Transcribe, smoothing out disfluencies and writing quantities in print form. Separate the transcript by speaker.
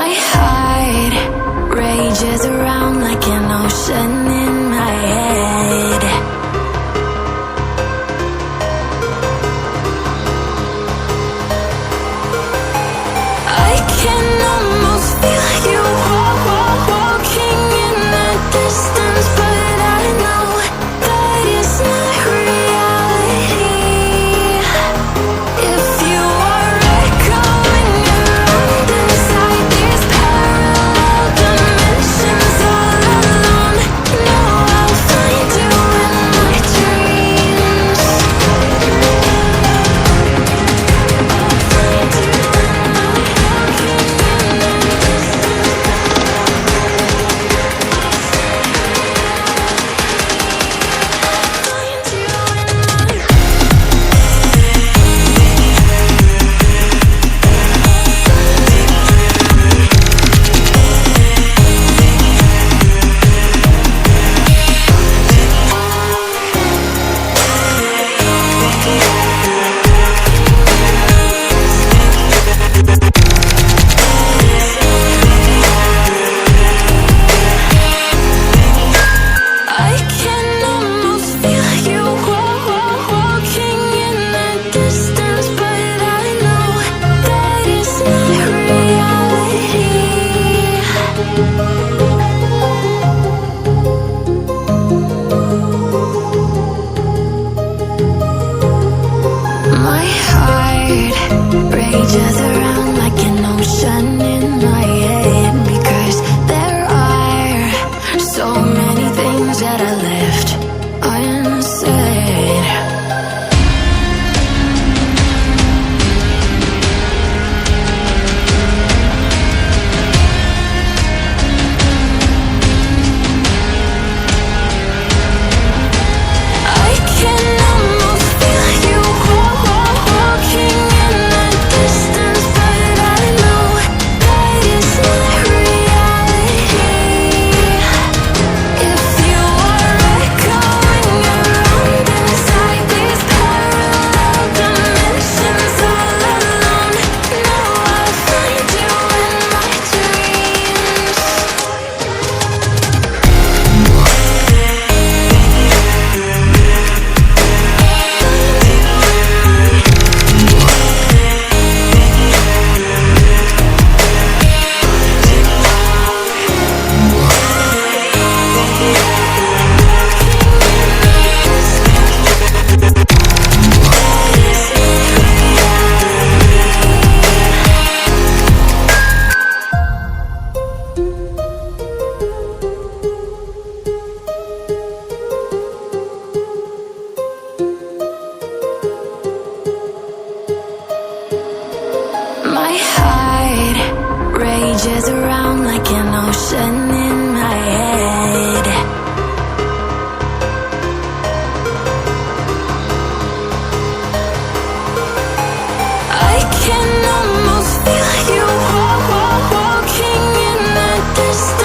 Speaker 1: My heart rages around like an ocean in my head. I can almost feel you walking in the distance, but I know that it's not reality. If you are echoing around inside these parallel dimensions all alone, know I'll find you in my dreams. I'll find you in my walking in the I can almost feel you walking in the distance, but I know that it's not reality. My heart rages around like an ocean in my head, because there are so many things that I left unsaid. I can almost feel you walking in the distance, but I know that it's not reality. If you are echoing around inside these parallel dimensions all alone, know I'll find you in my dreams. My heart rages around like an ocean in my head. I can almost feel you walking in the distance.